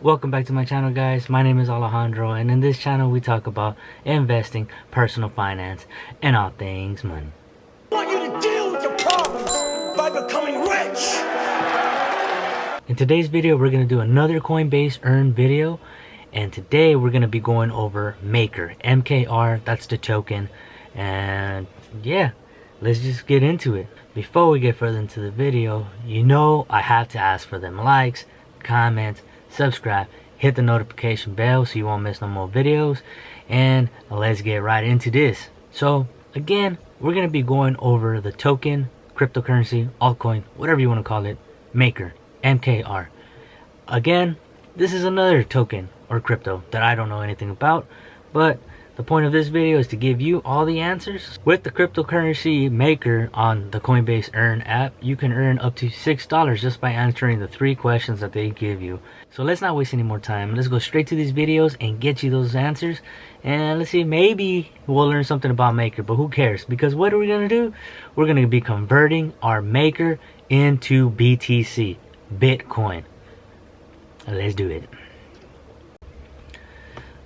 Welcome back to my channel, guys. My name is Alejandro, and in this channel we talk about investing, personal finance, and all things money. I want you to deal with your problems by becoming rich. In today's video, we're going to do another Coinbase Earn video, and today we're going to be going over Maker, MKR, that's the token, and yeah, let's just get into it. Before we get further into the video, you know I have to ask for them likes, comments, subscribe, hit the notification bell so you won't miss no more videos, and let's get right into this. So again, we're going to be going over the token, cryptocurrency, altcoin, whatever you want to call it, Maker, MKR. Again, this is another token or crypto that I don't know anything about, but the point of this video is to give you all the answers. With the cryptocurrency Maker on the Coinbase Earn app, you can earn up to $6 just by answering the 3 questions that they give you. So let's not waste any more time. Let's go straight to these videos and get you those answers. And let's see, maybe we'll learn something about Maker, but who cares? Because what are we going to do? We're going to be converting our Maker into BTC, Bitcoin. Let's do it.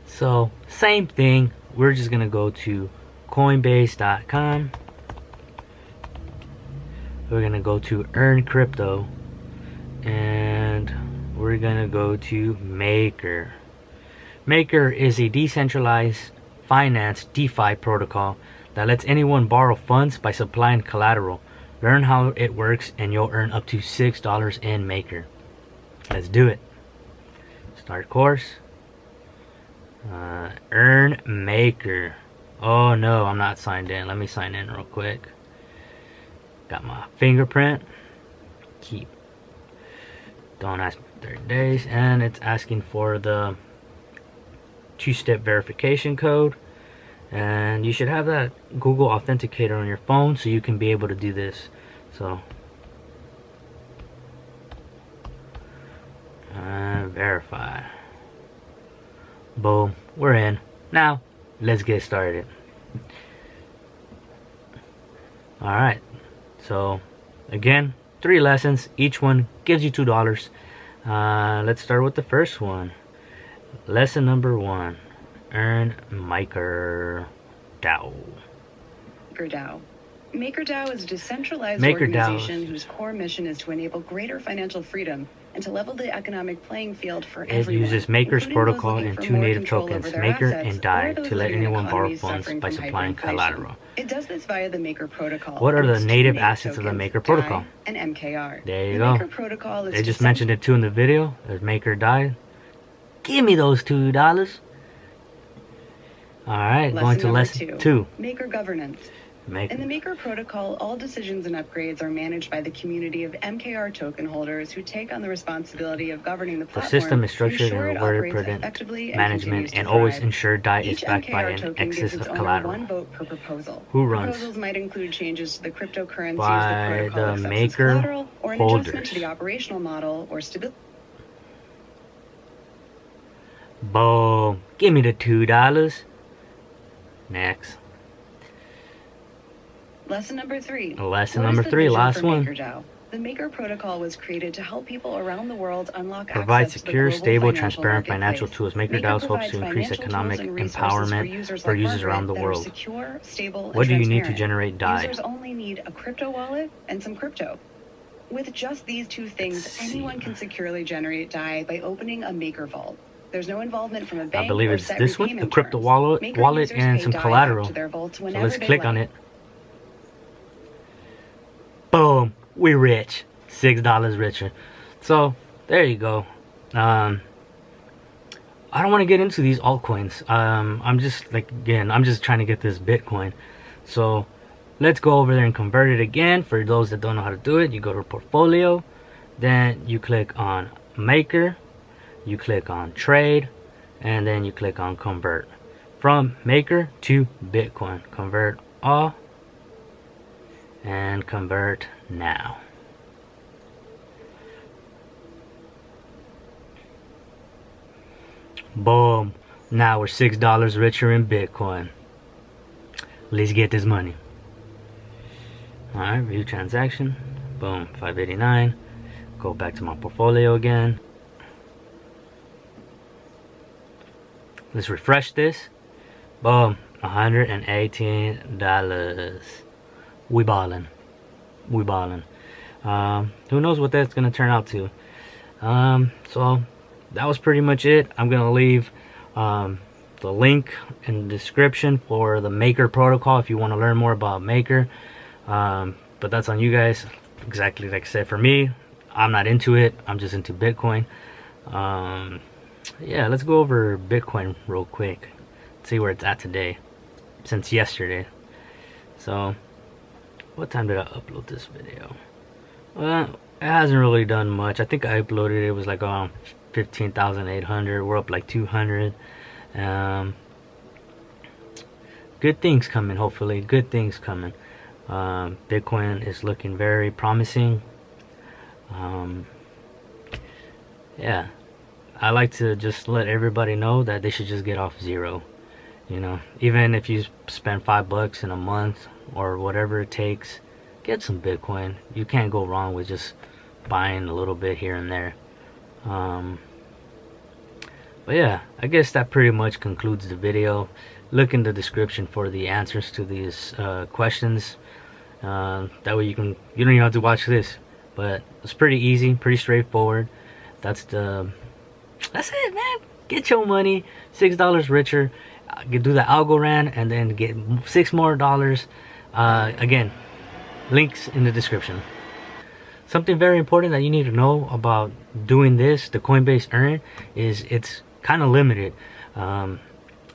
So same thing, we're just gonna go to coinbase.com. We're gonna go to earn crypto, and we're gonna go to Maker. Maker is a decentralized finance DeFi protocol that lets anyone borrow funds by supplying collateral. Learn how it works and you'll earn up to $6 in Maker. Let's do it. Start course. Earn Maker. Oh no, I'm not signed in. Let me sign in real quick. Got my fingerprint. Keep. Don't ask me for 30 days. And it's asking for the 2-step verification code. And you should have that Google Authenticator on your phone so you can be able to do this. So verify. Boom, we're in. Now let's get started. Alright, so again, 3 lessons, each one gives you $2. Let's start with the first one. Lesson number 1, earn Maker DAO. MakerDAO is a decentralized organization whose core mission is to enable greater financial freedom and to level the economic playing field for everyone. It uses Maker's protocol and 2 native tokens, Maker and DAI, to let anyone borrow funds by supplying collateral. It does this via the Maker protocol. What are the native assets of the Maker protocol? And MKR. There you go. They just mentioned it too in the video. There's Maker DAI. Give me those $2. Alright, going to lesson 2. Maker governance. In the Maker protocol, all decisions and upgrades are managed by the community of MKR token holders who take on the responsibility of governing the platform. The system is structured and rewarded prudent management and always ensure DAI is backed by an excess of collateral. 1 vote per proposal. Who runs? Proposals might include changes to the cryptocurrencies by the protocol the accepts as Maker collateral, or an holders. adjustment to the operational model or stability. Boom. Give me the $2. Next. Lesson number 3. Lesson number 3, last one. MakerDAO? The Maker protocol was created to help people around the world unlock Provide access secure, to the stable, global transparent financial marketplace. tools. MakerDAO hopes to increase economic empowerment for users around the world. Secure, stable, What and do you need to transparent. generate DAI? Users only need a crypto wallet and some crypto. With just these 2 things, anyone can securely generate DAI by opening a Maker vault. There's no involvement from a bank. I believe or it's set this one, the repayment crypto terms. wallet Maker and users some pay DAI collateral. back to their vaults So whenever let's they click on like. it. Boom, we rich. $6 richer. So there you go. I don't want to get into these altcoins. I'm just I'm just trying to get this Bitcoin. So let's go over there and convert it again. For those that don't know how to do it, you go to portfolio, then you click on Maker, you click on trade, and then you click on convert. From Maker to Bitcoin. Convert all and convert now. Boom. Now we're $6 richer in Bitcoin. Let's get this money. Alright, view transaction. Boom, 589. Go back to my portfolio again. Let's refresh this. Boom, $118. We ballin'. We ballin'. Who knows what that's gonna turn out to. So that was pretty much it. I'm gonna leave the link in the description for the Maker protocol if you want to learn more about Maker. But that's on you guys. Exactly like I said, for me, I'm not into it. I'm just into Bitcoin. Yeah, let's go over Bitcoin real quick. See where it's at today, since yesterday. So, what time did I upload this video? Well, it hasn't really done much. I think I uploaded it was like around 15,800. We're up like 200. Good things coming, hopefully. Good things coming. Bitcoin is looking very promising. Yeah, I like to just let everybody know that they should just get off zero. You know, even if you spend $5 in a month or whatever it takes, get some Bitcoin. You can't go wrong with just buying a little bit here and there. But yeah, I guess that pretty much concludes the video. Look in the description for the answers to these questions. That way you don't even have to watch this. But it's pretty easy, pretty straightforward. That's it, man. Get your money, $6 richer. Do the algo ran and then get $6 more. Again, links in the description. Something very important that you need to know about doing this, the Coinbase Earn, is it's kind of limited.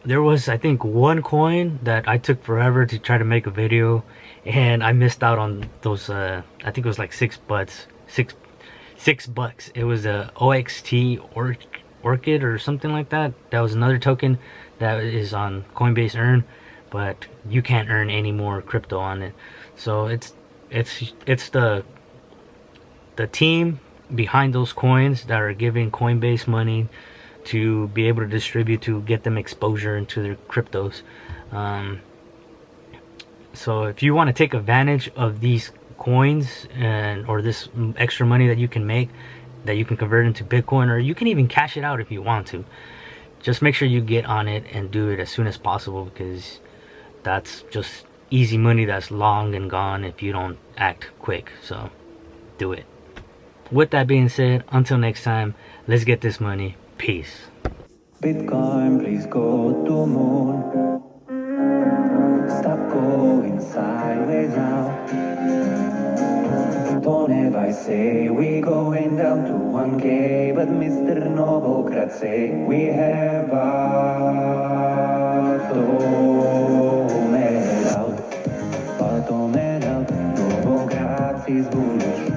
There was, I think, one coin that I took forever to try to make a video, and I missed out on those. I think it was like $6. $6. It was a OXT Orchid or something like that. That was another token that is on Coinbase Earn, but you can't earn any more crypto on it. So it's the team behind those coins that are giving Coinbase money to be able to distribute, to get them exposure into their cryptos. So if you want to take advantage of these coins or this extra money that you can make, that you can convert into Bitcoin, or you can even cash it out if you want to, just make sure you get on it and do it as soon as possible, because that's just easy money that's long and gone if you don't act quick. So do it. With that being said, until next time, let's get this money. Peace. Bitcoin, please go to moon. Stop going sideways now. Don't ever say we going down to 1K, but Mr. Novogratz say we have bottomed out. Bottomed out, Novogratz is bullish.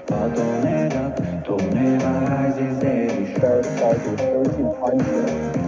Bottomed out, don't ever rise is there. Start 1300.